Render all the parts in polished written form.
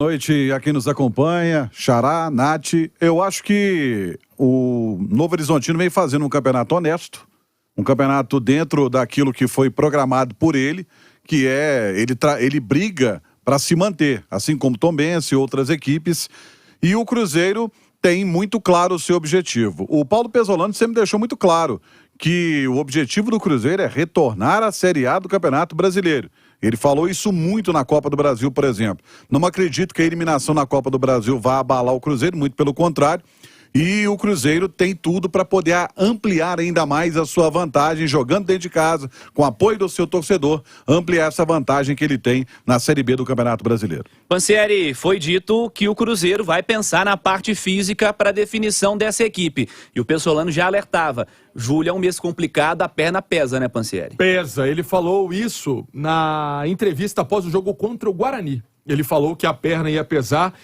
Boa noite a quem nos acompanha, Xará, Nath. Eu acho que o Novo Horizontino vem fazendo um campeonato honesto, um campeonato dentro daquilo que foi programado por ele, que é, ele briga para se manter, assim como Tombense e outras equipes, e o Cruzeiro tem muito claro o seu objetivo. O Paulo Pesolano sempre deixou muito claro que o objetivo do Cruzeiro é retornar à Série A do Campeonato Brasileiro. Ele falou isso muito na Copa do Brasil, por exemplo. Não acredito que a eliminação na Copa do Brasil vá abalar o Cruzeiro, muito pelo contrário. E o Cruzeiro tem tudo para poder ampliar ainda mais a sua vantagem, jogando dentro de casa, com apoio do seu torcedor, ampliar essa vantagem que ele tem na Série B do Campeonato Brasileiro. Pansieri, foi dito que o Cruzeiro vai pensar na parte física para a definição dessa equipe. E o Pesolano já alertava. Julho é um mês complicado, a perna pesa, né, Pansieri? Pesa. Ele falou isso na entrevista após o jogo contra o Guarani. Ele falou que a perna ia pesar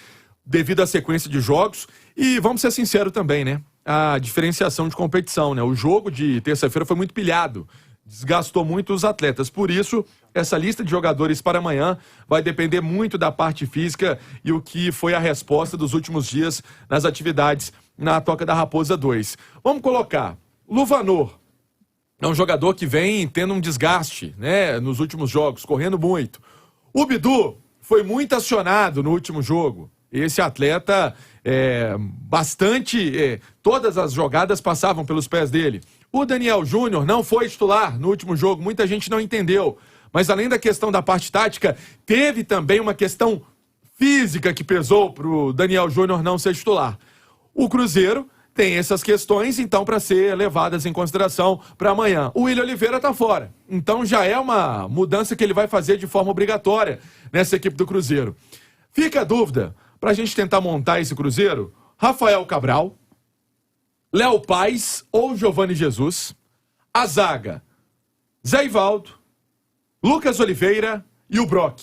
devido à sequência de jogos. E vamos ser sinceros também, né? A diferenciação de competição, né? O jogo de terça-feira foi muito pilhado, desgastou muito os atletas. Por isso, essa lista de jogadores para amanhã vai depender muito da parte física e o que foi a resposta dos últimos dias nas atividades na Toca da Raposa 2. Vamos colocar Luvanor. É um jogador que vem tendo um desgaste, né? Nos últimos jogos, correndo muito. O Bidu foi muito acionado no último jogo. Esse atleta, todas as jogadas passavam pelos pés dele. O Daniel Júnior não foi titular no último jogo, muita gente não entendeu. Mas além da questão da parte tática, teve também uma questão física que pesou para o Daniel Júnior não ser titular. O Cruzeiro tem essas questões, então, para ser levadas em consideração para amanhã. O William Oliveira está fora, então já é uma mudança que ele vai fazer de forma obrigatória nessa equipe do Cruzeiro. Fica a dúvida, para a gente tentar montar esse Cruzeiro, Rafael Cabral, Léo Paz ou Giovani Jesus, a zaga, Zé Ivaldo, Lucas Oliveira e o Brock.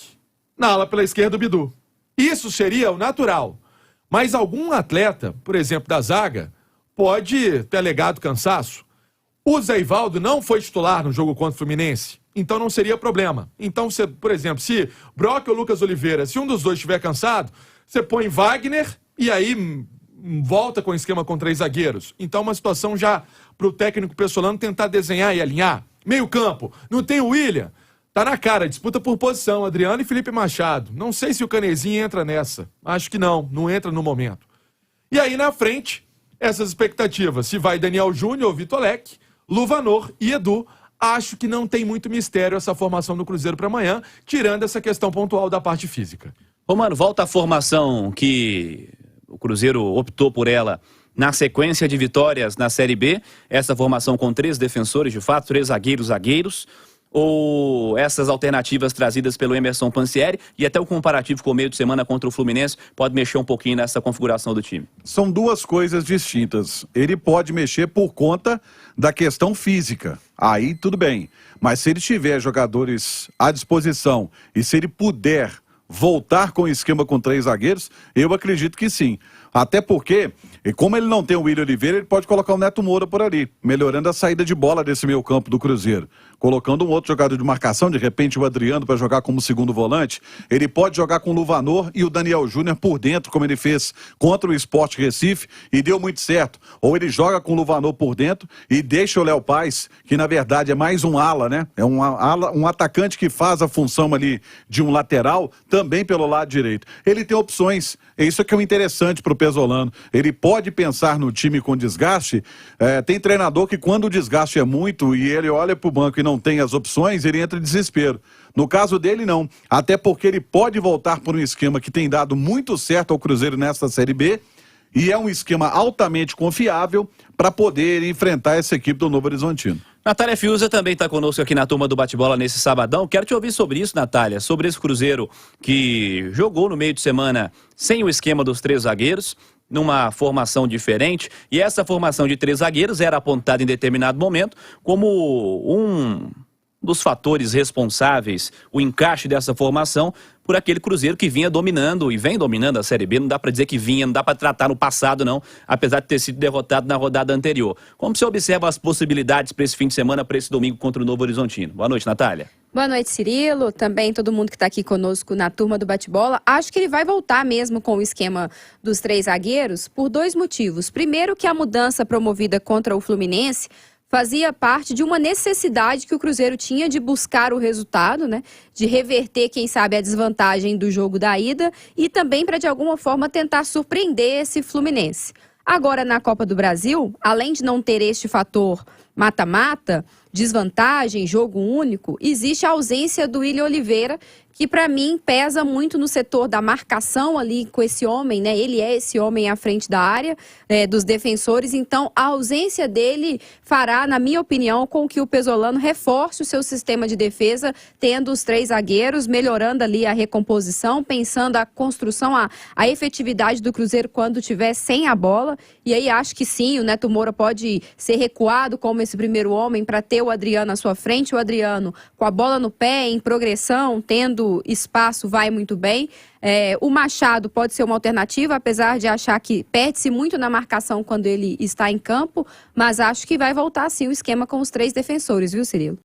Na ala pela esquerda, o Bidu. Isso seria o natural. Mas algum atleta, por exemplo, da zaga, pode ter alegado cansaço. O Zé Ivaldo não foi titular no jogo contra o Fluminense, então não seria problema. Então, por exemplo, se Brock ou Lucas Oliveira, se um dos dois estiver cansado, você põe Wagner e aí volta com o esquema com 3 zagueiros. Então, uma situação já para o técnico Pesolano tentar desenhar e alinhar. Meio campo, não tem o William? Tá na cara, disputa por posição, Adriano e Felipe Machado. Não sei se o Canezinho entra nessa. Acho que não entra no momento. E aí na frente, essas expectativas. Se vai Daniel Júnior ou Vitor Leque, Luvanor e Edu. Acho que não tem muito mistério essa formação do Cruzeiro para amanhã, tirando essa questão pontual da parte física. Romano, volta à formação que o Cruzeiro optou por ela na sequência de vitórias na Série B. Essa formação com 3 defensores, de fato, 3 zagueiros. Ou essas alternativas trazidas pelo Emerson Pansieri e até o comparativo com o meio de semana contra o Fluminense pode mexer um pouquinho nessa configuração do time? São duas coisas distintas. Ele pode mexer por conta da questão física. Aí tudo bem. Mas se ele tiver jogadores à disposição e se ele puder voltar com o esquema com 3 zagueiros, eu acredito que sim. Até porque, como ele não tem o William Oliveira, ele pode colocar o Neto Moura por ali, melhorando a saída de bola desse meio campo do Cruzeiro. Colocando um outro jogador de marcação, de repente o Adriano para jogar como segundo volante. Ele pode jogar com o Luvanor e o Daniel Júnior por dentro, como ele fez contra o Sport Recife, e deu muito certo. Ou ele joga com o Luvanor por dentro e deixa o Léo Paz, que na verdade é mais um ala, né? É um atacante que faz a função ali de um lateral, também pelo lado direito. Ele tem opções. É isso que é o interessante para o Pesolano. Ele pode pensar no time com desgaste. Tem treinador que quando o desgaste é muito e ele olha para o banco e não tem as opções, ele entra em desespero. No caso dele, não. Até porque ele pode voltar por um esquema que tem dado muito certo ao Cruzeiro nesta Série B e é um esquema altamente confiável para poder enfrentar essa equipe do Novo Horizontino. Natália Fiuza também está conosco aqui na turma do bate-bola nesse sabadão. Quero te ouvir sobre isso, Natália, sobre esse Cruzeiro que jogou no meio de semana sem o esquema dos 3 zagueiros, numa formação diferente, e essa formação de 3 zagueiros era apontada em determinado momento como um dos fatores responsáveis, o encaixe dessa formação, por aquele Cruzeiro que vinha dominando e vem dominando a Série B. Não dá para dizer que vinha, não dá para tratar no passado não, apesar de ter sido derrotado na rodada anterior. Como você observa as possibilidades para esse fim de semana, para esse domingo contra o Novo Horizontino? Boa noite, Natália. Boa noite, Cirilo. Também todo mundo que está aqui conosco na turma do bate-bola. Acho que ele vai voltar mesmo com o esquema dos 3 zagueiros por 2 motivos. Primeiro, que a mudança promovida contra o Fluminense fazia parte de uma necessidade que o Cruzeiro tinha de buscar o resultado, né? De reverter, quem sabe, a desvantagem do jogo da ida e também para, de alguma forma, tentar surpreender esse Fluminense. Agora, na Copa do Brasil, além de não ter este fator mata-mata, desvantagem, jogo único, existe a ausência do Willian Oliveira, que para mim pesa muito no setor da marcação ali com esse homem, né? Ele é esse homem à frente da área dos defensores, então a ausência dele fará, na minha opinião, com que o Pesolano reforce o seu sistema de defesa, tendo os 3 zagueiros, melhorando ali a recomposição, pensando a construção, a efetividade do Cruzeiro quando tiver sem a bola, e aí acho que sim, o Neto Moura pode ser recuado como esse primeiro homem para ter o Adriano à sua frente, o Adriano com a bola no pé, em progressão, tendo espaço, vai muito bem. O Machado pode ser uma alternativa, apesar de achar que perde-se muito na marcação quando ele está em campo, mas acho que vai voltar sim o esquema com os 3 defensores, viu, Cirilo?